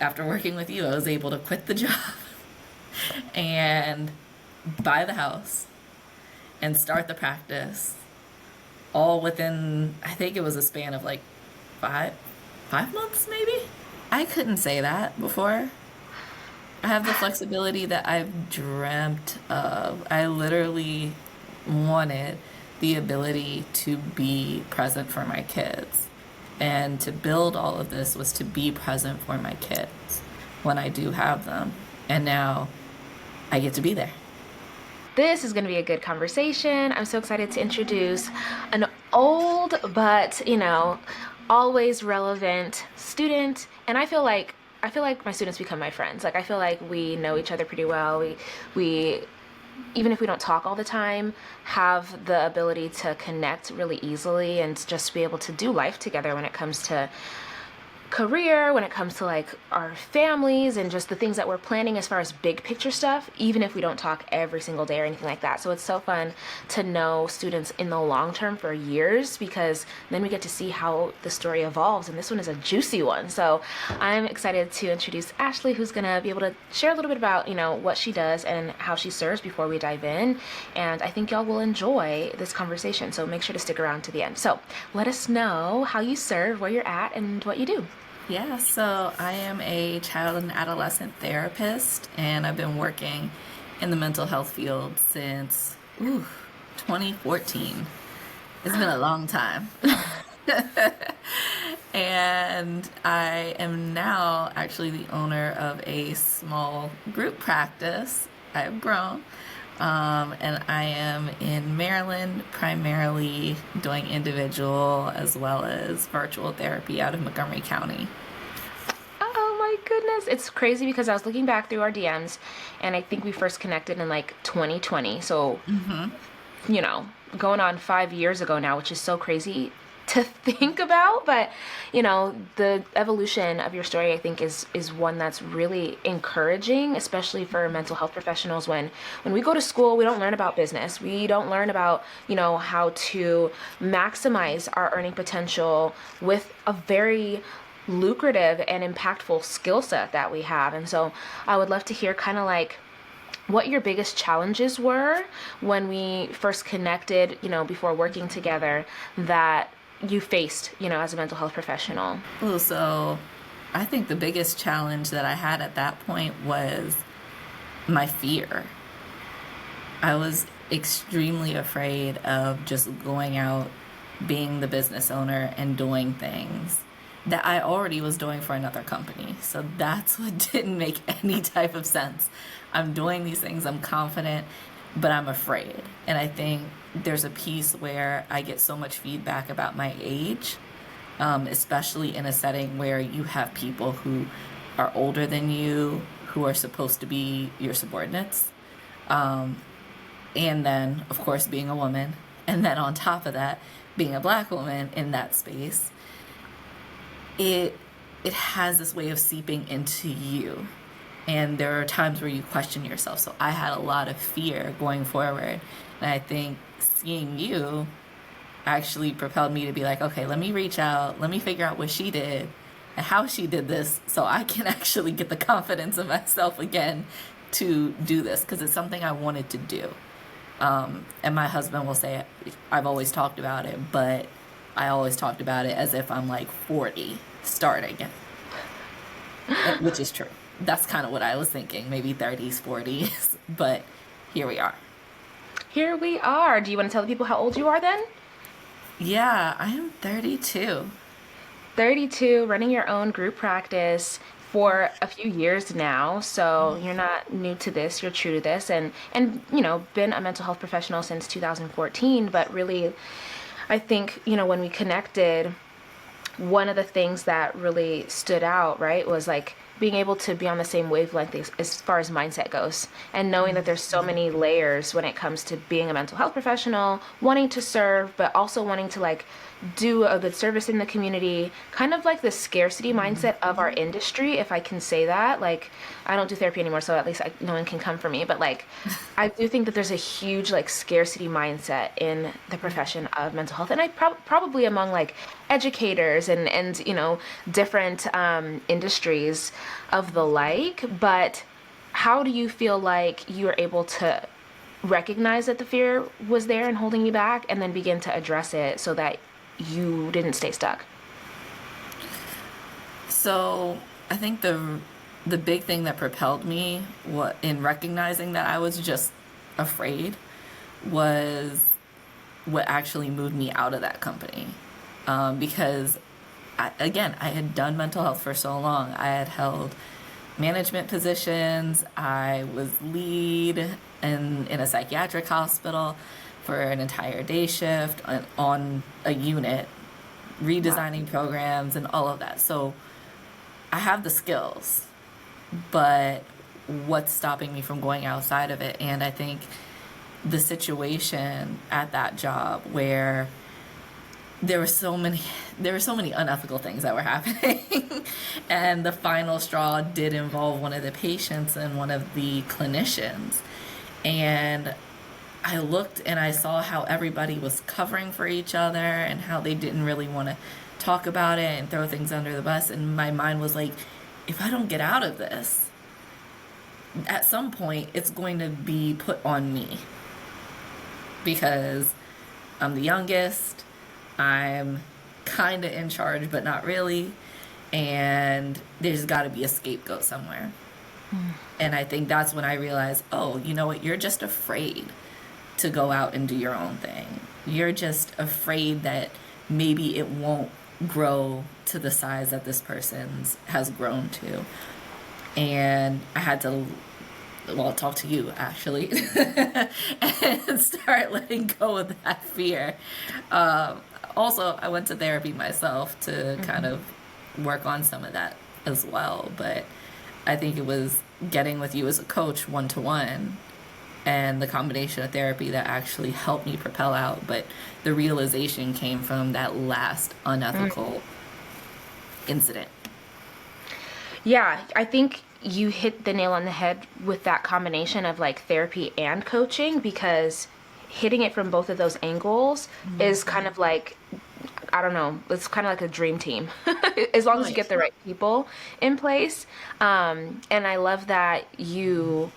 after working with you, I was able to quit the job and buy the house and start the practice all within, I think it was a span of like five, 5 months maybe. I couldn't say that before. I have the flexibility that I've dreamt of. I literally wanted the ability to be present for my kids. And to build all of this was to be present for my kids when I do have them. And now I get to be there. This is going to be a good conversation. I'm so excited to introduce an old but, always relevant student. And I feel like my students become my friends. Like I feel like we know each other pretty well. We even if we don't talk all the time, have the ability to connect really easily and just be able to do life together when it comes to career, when it comes to like our families and just the things that we're planning as far as big picture stuff, even if we don't talk every single day or anything like that. So it's so fun to know students in the long term for years, because then we get to see how the story evolves, and this one is a juicy one. So I'm excited to introduce Ashley, who's gonna be able to share a little bit about what she does and how she serves before we dive in. And I think y'all will enjoy this conversation, so make sure to stick around to the end. So let us know how you serve, where you're at, and what you do. Yeah, so I am a child and adolescent therapist, and I've been working in the mental health field since 2014. It's been a long time. And I am now actually the owner of a small group practice. I have grown. And I am in Maryland, primarily doing individual as well as virtual therapy out of Montgomery County. Oh my goodness. It's crazy because I was looking back through our DMs, and I think we first connected in like 2020. So, you know, going on 5 years ago now, which is so crazy to think about. But, the evolution of your story, I think, is one that's really encouraging, especially for mental health professionals. When we go to school, we don't learn about business. We don't learn about, how to maximize our earning potential with a very lucrative and impactful skill set that we have. And so I would love to hear kind of like what your biggest challenges were when we first connected, before working together, that you faced, as a mental health professional. Oh, so I think the biggest challenge that I had at that point was my fear. I was extremely afraid of just going out, being the business owner, and doing things that I already was doing for another company. So that's what didn't make any type of sense. I'm doing these things, I'm confident, but I'm afraid. And I think there's a piece where I get so much feedback about my age, especially in a setting where you have people who are older than you, who are supposed to be your subordinates. Um, and then, of course, being a woman. And then on top of that, being a black woman in that space, it has this way of seeping into you. And there are times where you question yourself. So I had a lot of fear going forward. And I think seeing you actually propelled me to be like, okay, let me reach out, let me figure out what she did and how she did this so I can actually get the confidence in myself again to do this, because it's something I wanted to do. And my husband will say, I've always talked about it, but I always talked about it as if I'm like 40 starting, which is true. That's kind of what I was thinking, maybe 30s, 40s, but here we are. Here we are. Do you want to tell the people how old you are then? Yeah, I am 32. 32, running your own group practice for a few years now. So you're not new to this, you're true to this, and been a mental health professional since 2014. But really, I think, when we connected, one of the things that really stood out, right, was like being able to be on the same wavelength as far as mindset goes, and knowing that there's so many layers when it comes to being a mental health professional, wanting to serve, but also wanting to like do a good service in the community, kind of like the scarcity mindset of our industry, if I can say that. Like, I don't do therapy anymore, so at least no one can come for me. But like, I do think that there's a huge like scarcity mindset in the profession of mental health, and probably among like educators and different industries of the like. But how do you feel like you were able to recognize that the fear was there and holding you back, and then begin to address it so that you didn't stay stuck? So I think the big thing that propelled me in recognizing that I was just afraid was what actually moved me out of that company. Because I had done mental health for so long. I had held management positions. I was lead in a psychiatric hospital for an entire day shift on a unit, Wow. redesigning programs and all of that. So I have the skills, but what's stopping me from going outside of it? And I think the situation at that job where there were so many unethical things that were happening and the final straw did involve one of the patients and one of the clinicians, and I looked and I saw how everybody was covering for each other and how they didn't really want to talk about it and throw things under the bus, and my mind was like, if I don't get out of this, at some point it's going to be put on me because I'm the youngest. I'm kind of in charge, but not really. And there's got to be a scapegoat somewhere. And I think that's when I realized, oh, you know what? You're just afraid to go out and do your own thing. You're just afraid that maybe it won't grow to the size that this person's has grown to. And I had to, well, talk to you actually and start letting go of that fear. Also, I went to therapy myself to kind of work on some of that as well. But I think it was getting with you as a coach one to one and the combination of therapy that actually helped me propel out. But the realization came from that last unethical incident. Yeah, I think you hit the nail on the head with that combination of like therapy and coaching, because hitting it from both of those angles is kind of like, I don't know, it's kind of like a dream team as long as you get Nice. the right people in place. And I love that you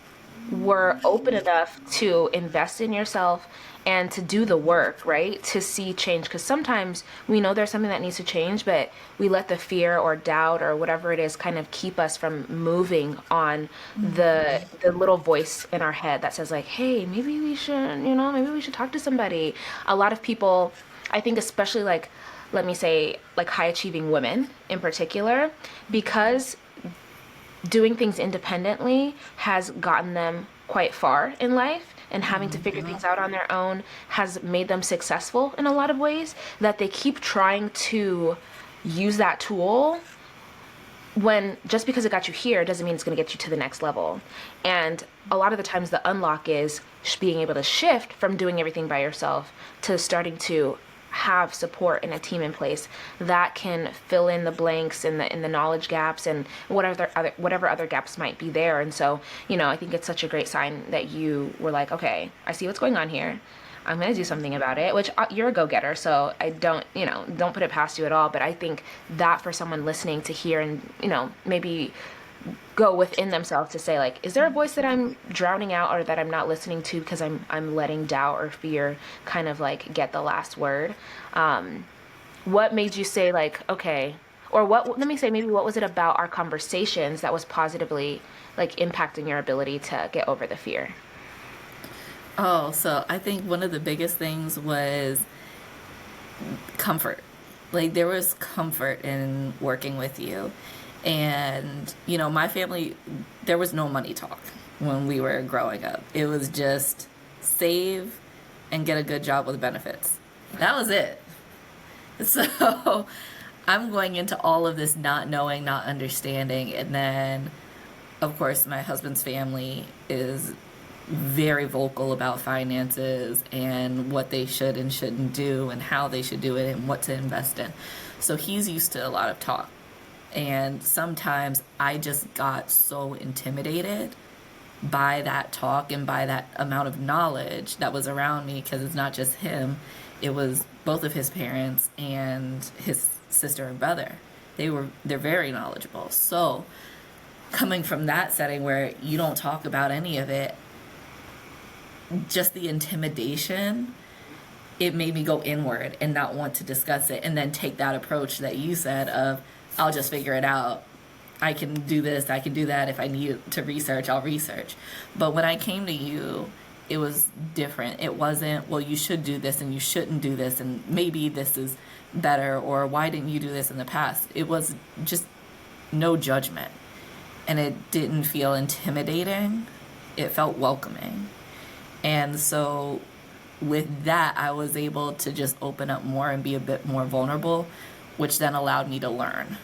were open enough to invest in yourself and to do the work, right? To see change. Because sometimes we know there's something that needs to change, but we let the fear or doubt or whatever it is kind of keep us from moving on the little voice in our head that says like, hey, maybe we should, maybe we should talk to somebody. A lot of people, I think, especially like, let me say, like high achieving women in particular, because doing things independently has gotten them quite far in life, and having to figure things out on their own has made them successful in a lot of ways, that they keep trying to use that tool when just because it got you here doesn't mean it's going to get you to the next level. And a lot of the times the unlock is being able to shift from doing everything by yourself to starting to have support and a team in place that can fill in the blanks and the knowledge gaps and whatever other gaps might be there. And so, I think it's such a great sign that you were like, okay, I see what's going on here. I'm going to do something about it, which you're a go-getter. So I don't put it past you at all. But I think that for someone listening to hear and, maybe go within themselves to say like, is there a voice that I'm drowning out or that I'm not listening to because I'm letting doubt or fear kind of like get the last word? What made you say like, okay, or what, let me say, maybe what was it about our conversations that was positively like impacting your ability to get over the fear? Oh, so I think one of the biggest things was comfort. Like there was comfort in working with you. And, my family, there was no money talk when we were growing up. It was just save and get a good job with benefits. That was it. So I'm going into all of this not knowing, not understanding. And then, of course, my husband's family is very vocal about finances and what they should and shouldn't do and how they should do it and what to invest in. So he's used to a lot of talk. And sometimes I just got so intimidated by that talk and by that amount of knowledge that was around me, because it's not just him, it was both of his parents and his sister and brother. They're very knowledgeable. So coming from that setting where you don't talk about any of it, just the intimidation, it made me go inward and not want to discuss it, and then take that approach that you said of, I'll just figure it out. I can do this, I can do that. If I need to research, I'll research. But when I came to you, it was different. It wasn't, well, you should do this and you shouldn't do this, and maybe this is better, or why didn't you do this in the past? It was just no judgment. And it didn't feel intimidating. It felt welcoming. And so with that, I was able to just open up more and be a bit more vulnerable, which then allowed me to learn.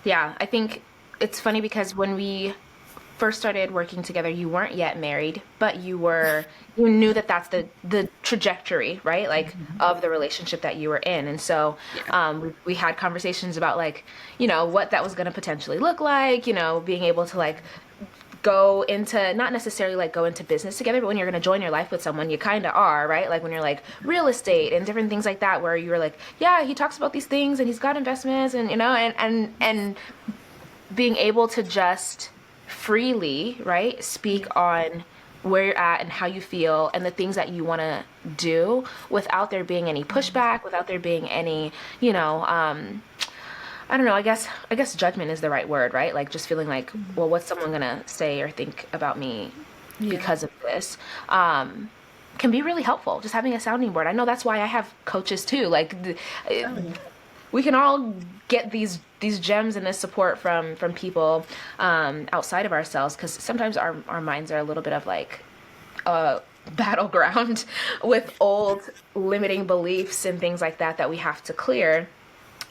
Yeah, I think it's funny because when we first started working together, you weren't yet married, but you knew that that's the trajectory, right? Like of the relationship that you were in. And so Yeah. we had conversations about like, what that was going to potentially look like, being able to like go into, not necessarily like go into business together, but when you're going to join your life with someone, you kind of are, right? Like when you're like real estate and different things like that, where you're like, yeah, he talks about these things and he's got investments, and and being able to just freely, right, speak on where you're at and how you feel and the things that you want to do without there being any pushback, without there being any, I don't know, I guess judgment is the right word, right? Like just feeling like, well, what's someone gonna say or think about me Yeah. because of this? Can be really helpful. Just having a sounding board. I know that's why I have coaches too. Like Oh, yeah. we can all get these gems and this support from people outside of ourselves, because sometimes our minds are a little bit of like a battleground with old limiting beliefs and things like that we have to clear.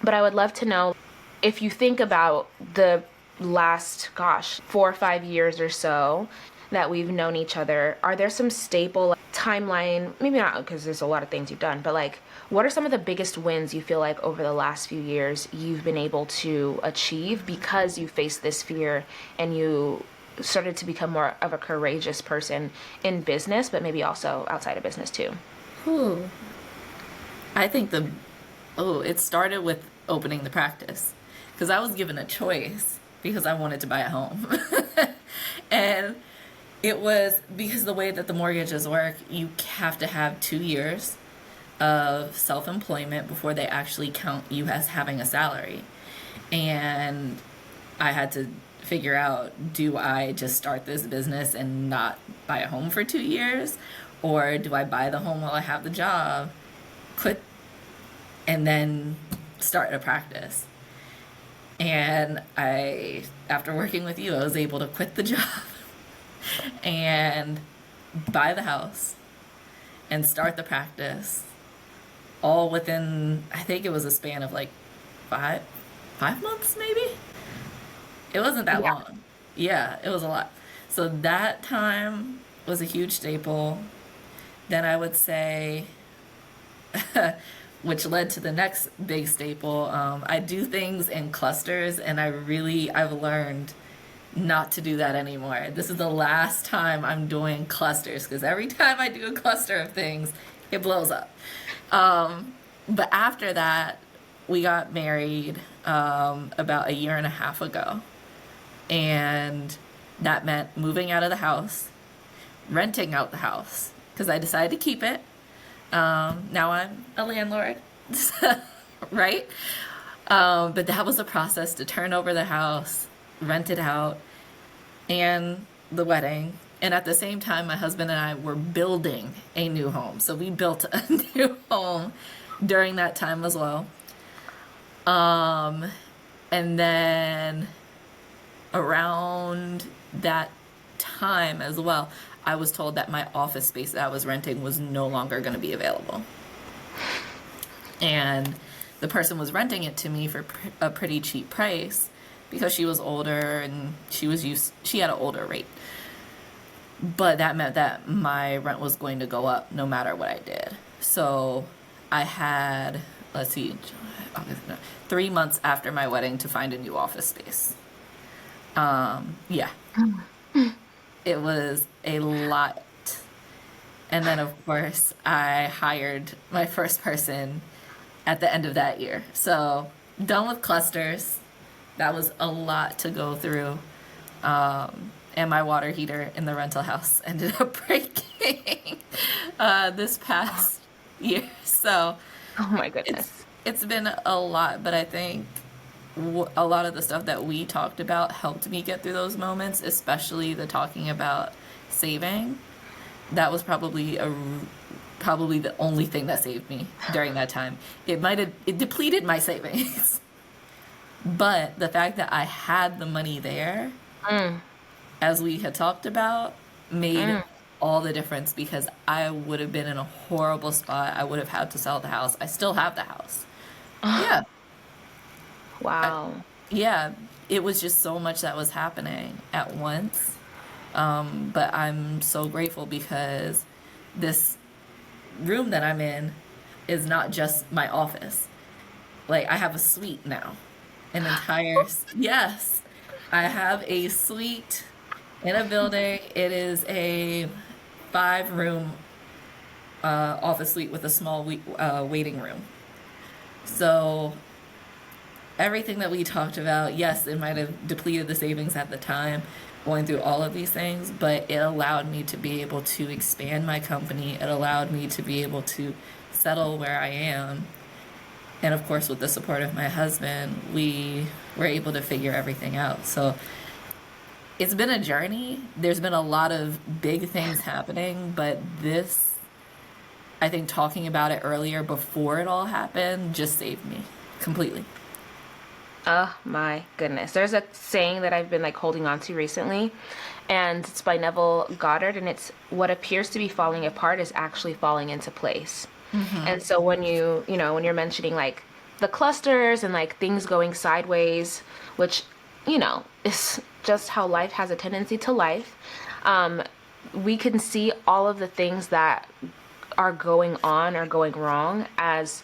But I would love to know, if you think about the last, gosh, 4 or 5 years or so that we've known each other, are there some staple like, timeline, maybe not because there's a lot of things you've done, but like, what are some of the biggest wins you feel like over the last few years you've been able to achieve because you faced this fear and you started to become more of a courageous person in business, but maybe also outside of business too? Whew. I think it started with opening the practice, because I was given a choice because I wanted to buy a home. And it was because the way that the mortgages work, you have to have 2 years of self-employment before they actually count you as having a salary. And I had to figure out, do I just start this business and not buy a home for 2 years? Or do I buy the home while I have the job, quit, and then start a practice? And after working with you, I was able to quit the job and buy the house and start the practice, all within, I think it was a span of like 5 months maybe. It wasn't that Yeah. long. Yeah, it was a lot. So that time was a huge staple. Then I would say, which led to the next big staple, I do things in clusters, and I've learned not to do that anymore. This is the last time I'm doing clusters, because every time I do a cluster of things, it blows up. But after that, we got married about a year and a half ago. And that meant moving out of the house, renting out the house, because I decided to keep it. Now I'm a landlord, right? But that was a process to turn over the house, rent it out, and the wedding. And at the same time, my husband and I were building a new home. So we built a new home during that time as well. And then around that time as well, I was told that my office space that I was renting was no longer going to be available. And the person was renting it to me for a pretty cheap price because she was older and she had an older rate. but that meant that my rent was going to go up no matter what I did. So I had, let's see, August, no, 3 months after my wedding to find a new office space. Yeah, it was a lot. And then, of course, I hired my first person at the end of that year. So, done with clusters. That was a lot to go through. And my water heater in the rental house ended up breaking this past year. So, Oh my it's goodness. it's been a lot, but I think a lot of the stuff that we talked about helped me get through those moments, especially the talking about saving. That was probably the only thing that saved me during that time. It depleted my savings, but the fact that I had the money there, Mm, as we had talked about, made mm. all the difference because I would have been in a horrible spot. I would have had to sell the house. I still have the house. Yeah. I, Wow. yeah, it was just so much that was happening at once. But I'm so grateful because this room that I'm in is not just my office. Like I have a suite now. An entire yes. I have a suite in a building. It is a 5 room office suite with a small waiting room. So everything that we talked about, yes, it might have depleted the savings at the time, going through all of these things, but it allowed me to be able to expand my company. It allowed me to be able to settle where I am. And of course, with the support of my husband, we were able to figure everything out. So it's been a journey. There's been a lot of big things happening, but this, I think talking about it earlier before it all happened just saved me completely. Oh my goodness. There's a saying that I've been like holding on to recently, and it's by Neville Goddard, and it's what appears to be falling apart is actually falling into place. And so when when you're mentioning like the clusters and like things going sideways, which, is just how life has a tendency to life, um, we can see all of the things that are going on or going wrong as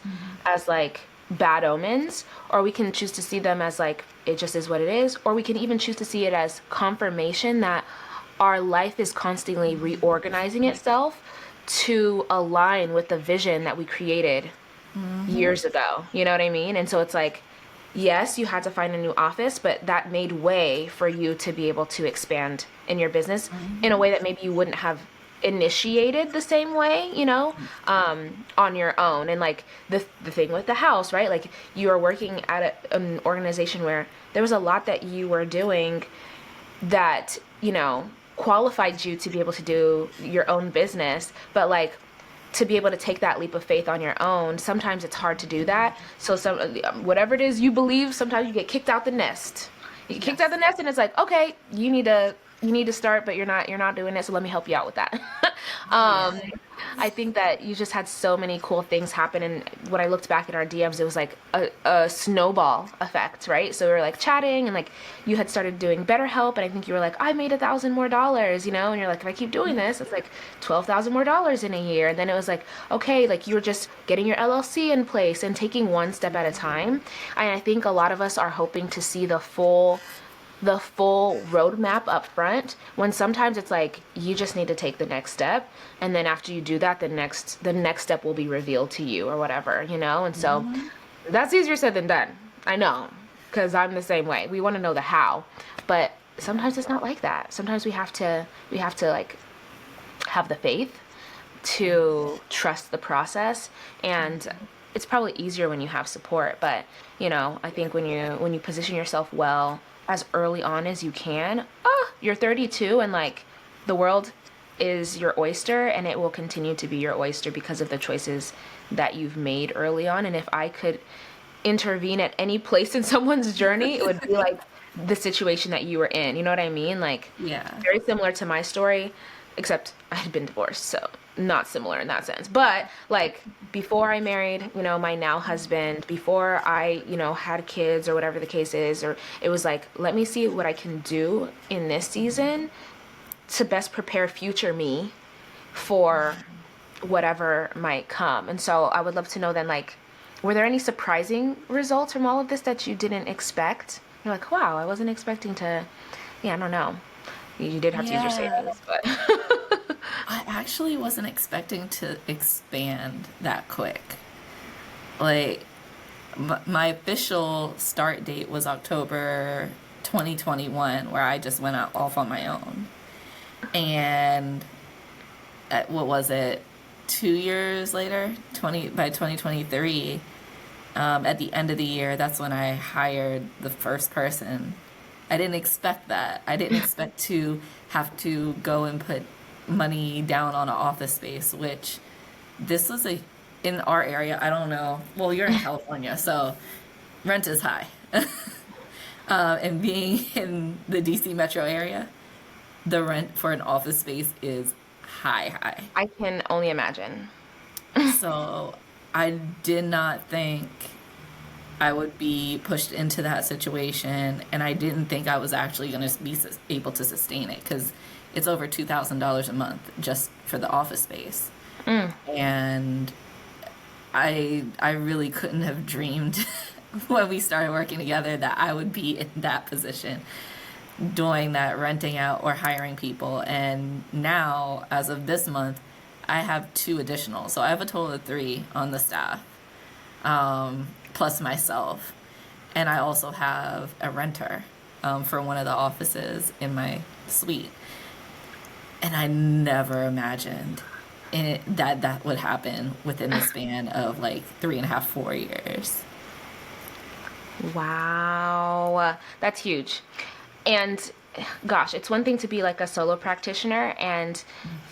like bad omens, or we can choose to see them as like it just is what it is, or we can even choose to see it as confirmation that our life is constantly reorganizing itself to align with the vision that we created years ago. You know what I mean? And so it's like, yes, you had to find a new office, but that made way for you to be able to expand in your business in a way that maybe you wouldn't have initiated the same way, on your own. And like the thing with the house, right? Like you are working at an organization where there was a lot that you were doing that, qualified you to be able to do your own business, but like to be able to take that leap of faith on your own, sometimes it's hard to do that. So whatever it is you believe, sometimes you get kicked out the nest. You get kicked out the Yes. nest and it's like, okay, you need to start, but you're not doing it, so let me help you out with that. Yeah. um I think that you just had so many cool things happen, and when I looked back at our DMs, it was like a snowball effect, right? So we were like chatting, and like you had started doing BetterHelp, and I think you were like, I made $1,000 more, and you're like, if I keep doing this, it's like $12,000 more in a year. And then it was like, okay, like you were just getting your LLC in place and taking one step at a time. And I think a lot of us are hoping to see the full roadmap up front, when sometimes it's like you just need to take the next step, and then after you do that, the next step will be revealed to you or whatever. And so that's easier said than done. I know, because I'm the same way. We want to know the how, but sometimes it's not like that. Sometimes we have to like have the faith to trust the process, and it's probably easier when you have support. But I think when you position yourself well as early on as you can, you're 32, and like the world is your oyster, and it will continue to be your oyster because of the choices that you've made early on. And if I could intervene at any place in someone's journey, it would be like the situation that you were in. You know what I mean? Like Yeah. very similar to my story, except I had been divorced, so not similar in that sense. But like before I married, my now husband, before I, had kids or whatever the case is, or it was like, let me see what I can do in this season to best prepare future me for whatever might come. And so I would love to know then, like, were there any surprising results from all of this that you didn't expect? You're like, wow, I wasn't expecting to, yeah, I don't know. You did have to use your Yeah. savings, but I actually wasn't expecting to expand that quick. Like, my official start date was October 2021, where I just went out off on my own. And what was it? 2 years later, 2023, at the end of the year, that's when I hired the first person. I didn't expect that. I didn't expect to have to go and put money down on an office space, which this was a in our area. I don't know. Well, you're in California, so rent is high. And being in the DC metro area, the rent for an office space is high, high. I can only imagine. So I did not think I would be pushed into that situation, and I didn't think I was actually going to be able to sustain it because it's over $2,000 a month just for the office space. Mm. And I really couldn't have dreamed when we started working together that I would be in that position doing that, renting out or hiring people. And now, as of this month, I have two additional. So I have a total of three on the staff, plus myself. And I also have a renter for one of the offices in my suite. And I never imagined that that would happen within the span of like 3.5, 4 years. Wow, that's huge. And gosh, it's one thing to be like a solo practitioner and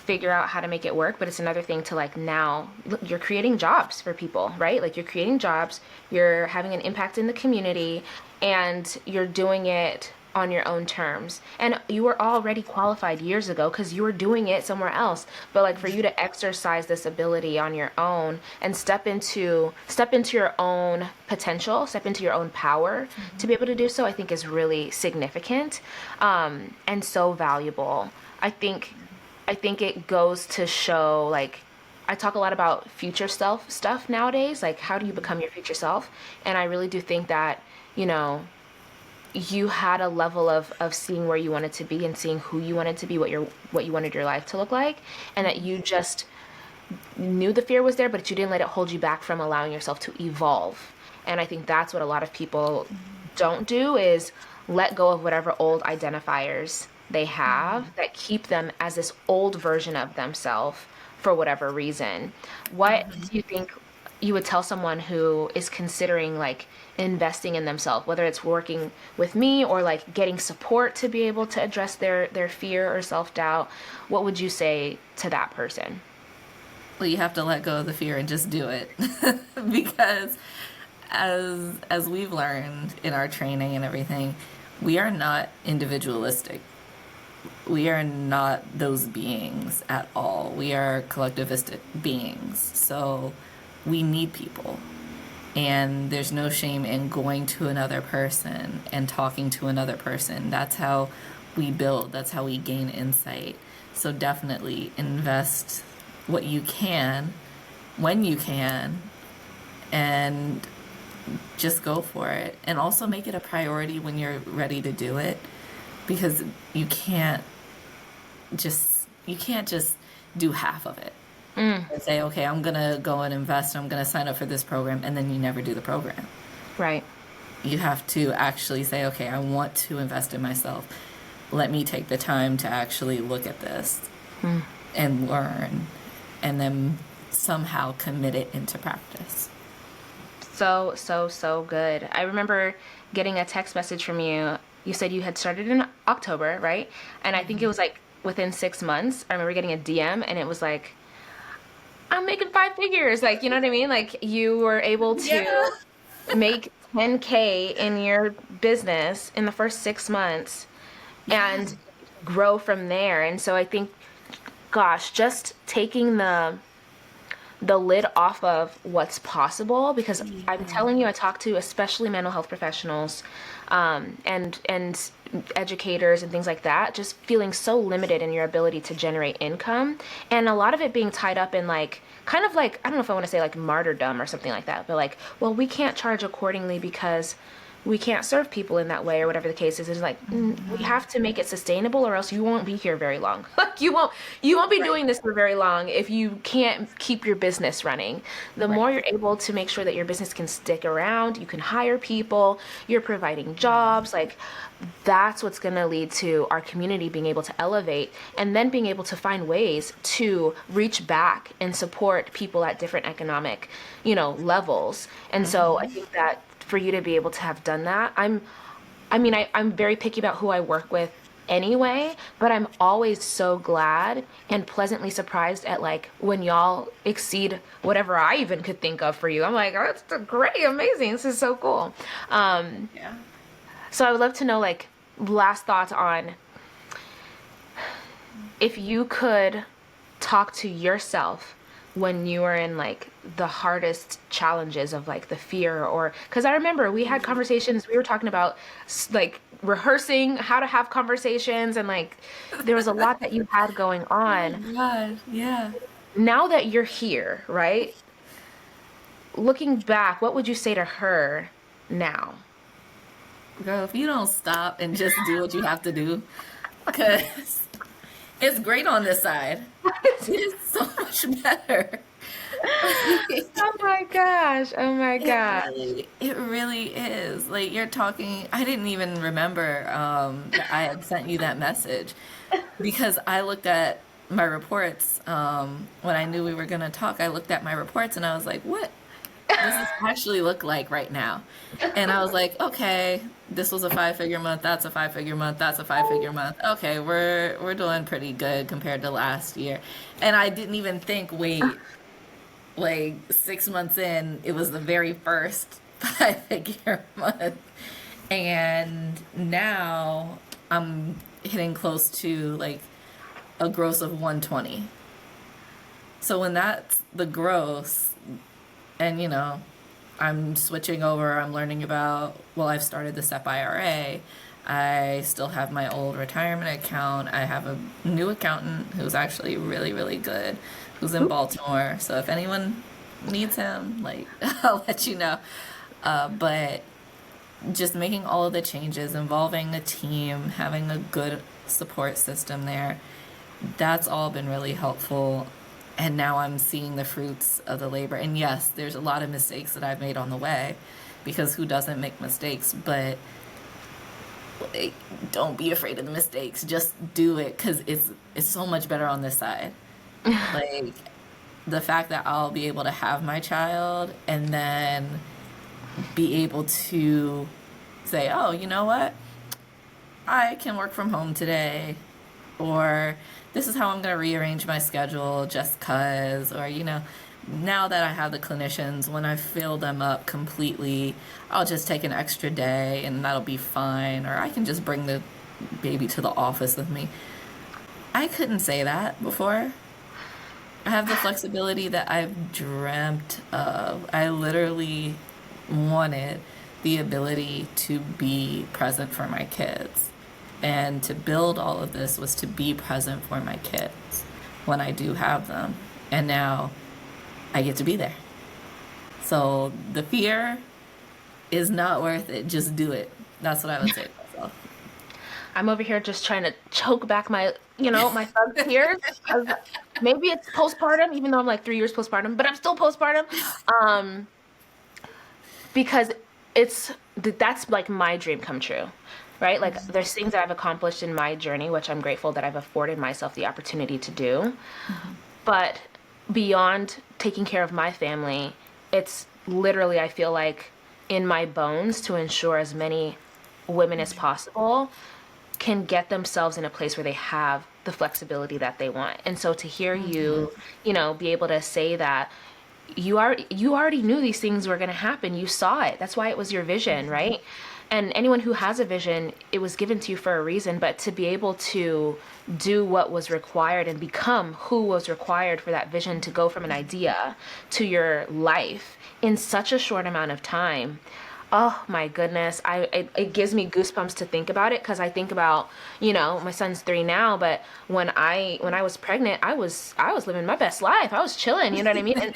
figure out how to make it work, but it's another thing to like now you're creating jobs for people, right? Like you're creating jobs, you're having an impact in the community, and you're doing it on your own terms. And you were already qualified years ago because you were doing it somewhere else. But like for you to exercise this ability on your own and step into your own potential, step into your own power to be able to do so, I think is really significant, and so valuable. I think I think it goes to show like I talk a lot about future self stuff nowadays, like how do you become your future self? And I really do think that, you know, you had a level of seeing where you wanted to be and seeing who you wanted to be, what you wanted your life to look like, and that you just knew the fear was there, but you didn't let it hold you back from allowing yourself to evolve. And I think that's what a lot of people don't do is let go of whatever old identifiers they have that keep them as this old version of themselves for whatever reason. What do you think you would tell someone who is considering like investing in themselves, whether it's working with me or like getting support to be able to address their fear or self-doubt? What would you say to that person? Well, you have to let go of the fear and just do it. Because as we've learned in our training and everything, we are not individualistic. We are not those beings at all. We are collectivistic beings. So we need people. And there's no shame in going to another person and talking to another person. That's how we build, that's how we gain insight. So definitely invest what you can when you can and just go for it. And also make it a priority when you're ready to do it because you can't just do half of it Mm, and say, okay, I'm gonna go and invest, I'm gonna sign up for this program, and then you never do the program. right. You have to actually say, okay, I want to invest in myself. Let me take the time to actually look at this Mm. and learn, and then somehow commit it into practice. So, so, so good. I remember getting a text message from you. You said you had started in October, right? And I think it was like within 6 months. I remember getting a DM and it was like, I'm making five figures. Like, you know what I mean? Like you were able Yeah. to make 10K in your business in the first 6 months Yeah. and grow from there. And so I think, gosh, just taking the lid off of what's possible because I'm Yeah. telling you, I talk to especially mental health professionals, and educators and things like that, just feeling so limited in your ability to generate income. And a lot of it being tied up in like, kind of like, I don't know if I want to say like martyrdom or something like that, but like, well, we can't charge accordingly because we can't serve people in that way or whatever the case is. It's like, we have to make it sustainable or else you won't be here very long. Like you won't be Right. doing this for very long if you can't keep your business running. The more Right. you're able to make sure that your business can stick around, you can hire people, you're providing jobs, like that's what's going to lead to our community being able to elevate and then being able to find ways to reach back and support people at different economic, levels. And so I think that for you to be able to have done that, I'm very picky about who I work with anyway, but I'm always so glad and pleasantly surprised at like when y'all exceed whatever I even could think of for you. I'm like, oh, that's great, amazing. This is so cool. Um, Yeah. so I would love to know like last thoughts on if you could talk to yourself when you were in like the hardest challenges of like the fear or because I remember we had conversations, we were talking about like rehearsing how to have conversations and like there was a lot that you had going Oh on. God. Yeah. Now that you're here, right? Looking back, what would you say to her now? Girl, if you don't stop and just do what you have to do, because it's great on this side. It is so much better. Like, Oh my gosh. Oh my gosh. it really is. Like you're talking, I didn't even remember that I had sent you that message because I looked at my reports when I knew we were gonna talk. I looked at my reports and I was like, what does this actually look like right now? And I was like, okay, this was a 5-figure month, that's a 5-figure month, that's a 5-figure month. Okay, we're doing pretty good compared to last year. And I didn't even think, wait, like 6 months in, it was the very first 5-figure month. And now I'm hitting close to like a gross of 120. So when that's the gross, and I'm switching over, I'm learning about, well, I've started the SEP IRA. I still have my old retirement account. I have a new accountant who's actually really, really good, who's in Baltimore. So if anyone needs him, like, I'll let you know. But just making all of the changes, involving a team, having a good support system there, that's all been really helpful. And now I'm seeing the fruits of the labor. And yes, there's a lot of mistakes that I've made on the way because who doesn't make mistakes? But like, don't be afraid of the mistakes. Just do it because it's so much better on this side. Like the fact that I'll be able to have my child and then be able to say, oh, you know what? I can work from home today, or this is how I'm going to rearrange my schedule just cuz, or now that I have the clinicians, when I fill them up completely, I'll just take an extra day and that'll be fine, or I can just bring the baby to the office with me. I couldn't say that before. I have the flexibility that I've dreamt of. I literally wanted the ability to be present for my kids. And to build all of this was to be present for my kids when I do have them. And now I get to be there. So the fear is not worth it. Just do it. That's what I would say to myself. I'm over here just trying to choke back my thug tears. 'Cause maybe it's postpartum, even though I'm like 3 years postpartum, but I'm still postpartum. Um, because that's like my dream come true, right? Like there's things that I've accomplished in my journey, which I'm grateful that I've afforded myself the opportunity to do. But beyond taking care of my family, it's literally, I feel like, in my bones to ensure as many women as possible can get themselves in a place where they have the flexibility that they want. And so to hear you, be able to say that you already knew these things were going to happen. You saw it. That's why it was your vision, right? And anyone who has a vision, it was given to you for a reason, but to be able to do what was required and become who was required for that vision to go from an idea to your life in such a short amount of time, Oh my goodness. It gives me goosebumps to think about it because I think about, my son's 3 now, but when I was pregnant, I was living my best life. I was chilling, you know what I mean?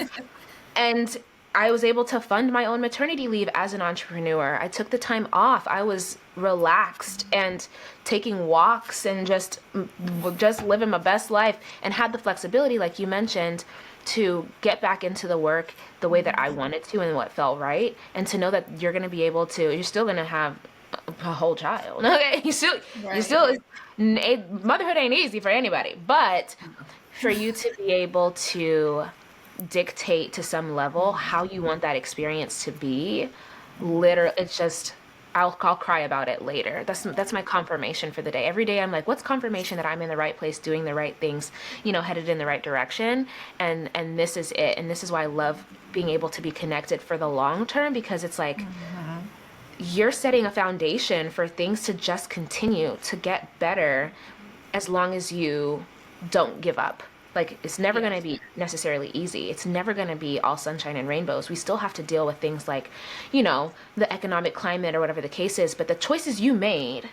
And I was able to fund my own maternity leave as an entrepreneur. I took the time off. I was relaxed and taking walks and just living my best life and had the flexibility, like you mentioned, to get back into the work the way that I wanted to and what felt right. And to know that you're still going to have a whole child. Okay. You still, Right. motherhood ain't easy for anybody, but for you to be able to dictate to some level how you want that experience to be. Literally, it's just I'll cry about it later. That's my confirmation for the day. Every day I'm like, what's confirmation that I'm in the right place, doing the right things, headed in the right direction, and this is it. And this is why I love being able to be connected for the long term because it's like you're setting a foundation for things to just continue to get better as long as you don't give up. Like, it's never going to Yes. be necessarily easy. It's never going to be all sunshine and rainbows. We still have to deal with things like, the economic climate or whatever the case is. But the choices you made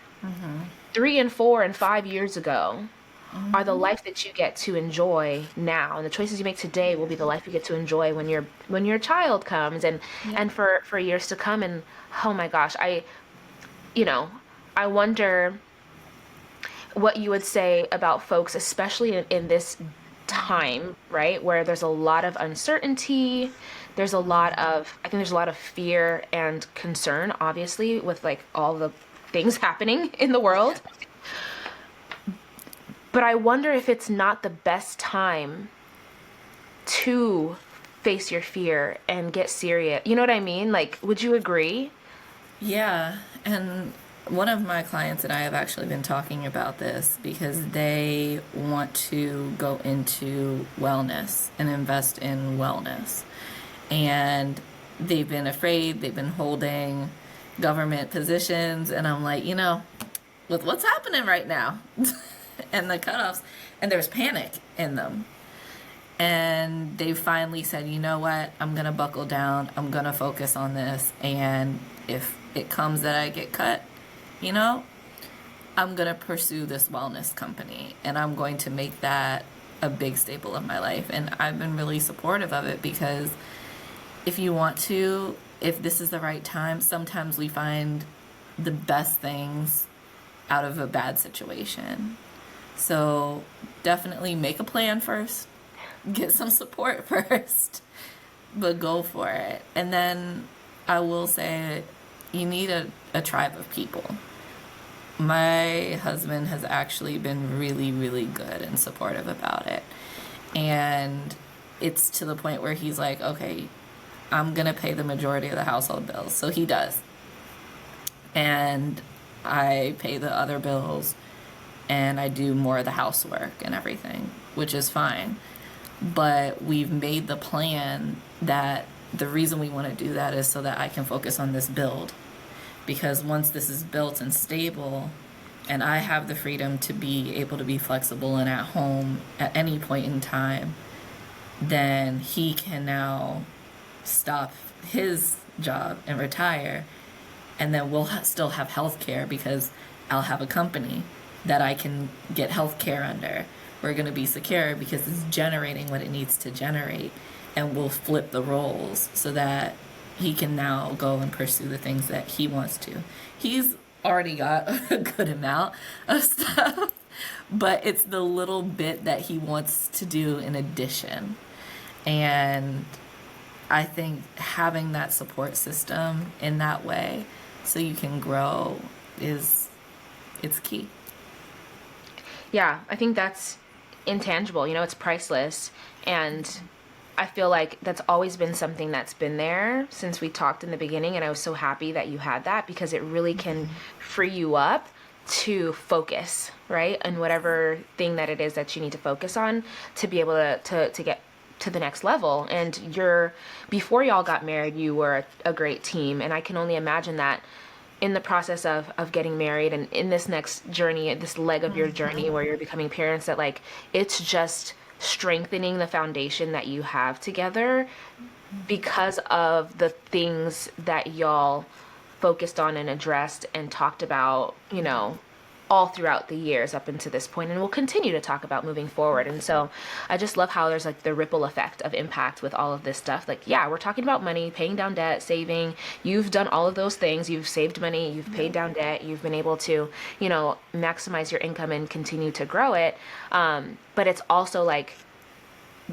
3 and 4 and 5 years ago are the life that you get to enjoy now. And the choices you make today will be the life you get to enjoy when your child comes and Yep. for years to come. And oh my gosh, you know, I wonder what you would say about folks, especially in this time, right, where there's a lot of uncertainty. I think there's a lot of fear and concern, obviously, with like all the things happening in the world. But I wonder if it's not the best time to face your fear and get serious. You know what I mean? Like, would you agree? Yeah, and one of my clients and I have actually been talking about this because they want to go into wellness and invest in wellness. And they've been afraid, they've been holding government positions, and I'm like, with what's happening right now and the cutoffs, and there's panic in them. And they finally said, you know what, I'm going to buckle down, I'm going to focus on this, and if it comes that I get cut, you know, I'm going to pursue this wellness company and I'm going to make that a big staple of my life. And I've been really supportive of it because if you want to, if this is the right time, sometimes we find the best things out of a bad situation. So definitely make a plan first, get some support first, but go for it. And then I will say you need a tribe of people. My husband has actually been really, really good and supportive about it. And it's to the point where he's like, okay, I'm going to pay the majority of the household bills. So he does. And I pay the other bills and I do more of the housework and everything, which is fine. But we've made the plan that the reason we want to do that is so that I can focus on this build. Because once this is built and stable, and I have the freedom to be able to be flexible and at home at any point in time, then he can now stop his job and retire. And then we'll still have health care because I'll have a company that I can get health care under. We're going to be secure because it's generating what it needs to generate. And we'll flip the roles so that he can now go and pursue the things that he wants to. He's already got a good amount of stuff, but it's the little bit that he wants to do in addition. And I think having that support system in that way so you can grow it's key. Yeah, I think that's intangible. It's priceless. And I feel like that's always been something that's been there since we talked in the beginning. And I was so happy that you had that because it really can free you up to focus, right? And whatever thing that it is that you need to focus on to be able to get to the next level. And before y'all got married, you were a great team. And I can only imagine that in the process of getting married and in this next journey, this leg of your journey where you're becoming parents, that like it's just strengthening the foundation that you have together because of the things that y'all focused on and addressed and talked about, all throughout the years up until this point, and we'll continue to talk about moving forward. And so I just love how there's like the ripple effect of impact with all of this stuff. Like, yeah, we're talking about money, paying down debt, saving. You've done all of those things. You've saved money, you've paid down debt, you've been able to, maximize your income and continue to grow it. But it's also like,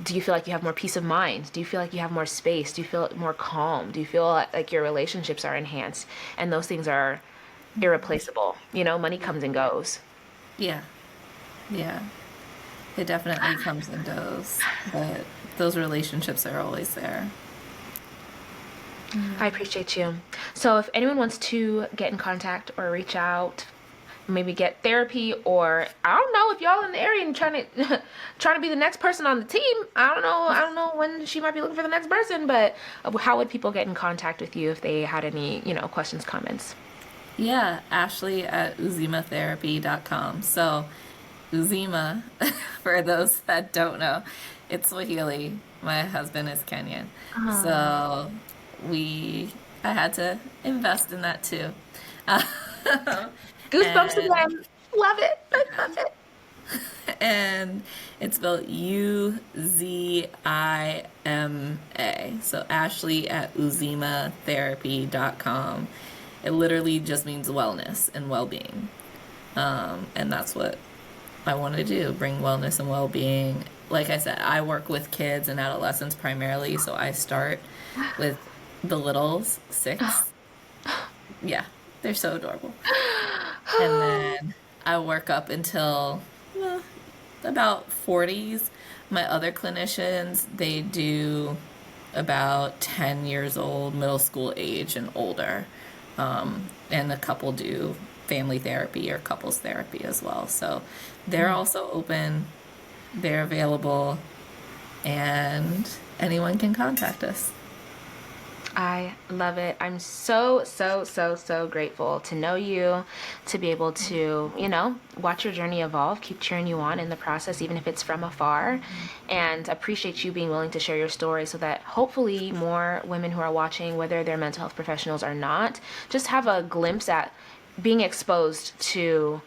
do you feel like you have more peace of mind? Do you feel like you have more space? Do you feel more calm? Do you feel like your relationships are enhanced? And those things are irreplaceable. Money comes and goes. Yeah. Yeah. It definitely comes and goes, but those relationships are always there. I appreciate you. So if anyone wants to get in contact or reach out, maybe get therapy, or I don't know if y'all in the area and trying to trying to be the next person on the team. I don't know when she might be looking for the next person, but how would people get in contact with you if they had any, questions, comments? Yeah, Ashley at uzimatherapy.com. So, Uzima, for those that don't know, it's Swahili. My husband is Kenyan. Oh, So, we, I had to invest in that too. goosebumps And again. Love it. I love it. and it's spelled Uzima. So Ashley at uzimatherapy.com. It literally just means wellness and well-being. And that's what I want to do, bring wellness and well-being. Like I said, I work with kids and adolescents primarily, so I start with the littles, 6. Yeah, they're so adorable. And then I work up until about 40s. My other clinicians, they do about 10 years old, middle school age, and older. And a couple do family therapy or couples therapy as well. So they're also open, they're available, and anyone can contact us. I love it. I'm so, so, so, so grateful to know you, to be able to, watch your journey evolve, keep cheering you on in the process, even if it's from afar, and appreciate you being willing to share your story so that hopefully more women who are watching, whether they're mental health professionals or not, just have a glimpse at being exposed to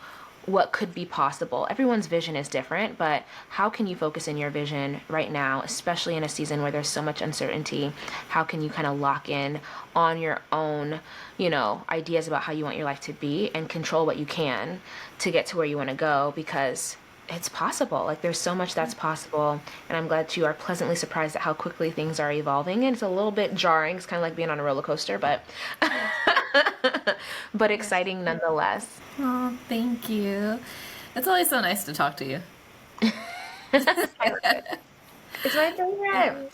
what could be possible. Everyone's vision is different, but how can you focus in your vision right now, especially in a season where there's so much uncertainty? How can you kind of lock in on your own, ideas about how you want your life to be and control what you can to get to where you want to go? Because it's possible. Like there's so much that's possible, and I'm glad you are pleasantly surprised at how quickly things are evolving. And it's a little bit jarring. It's kind of like being on a roller coaster, but but Yes. exciting nonetheless. Oh, thank you. It's always so nice to talk to you. I love it. It's my favorite.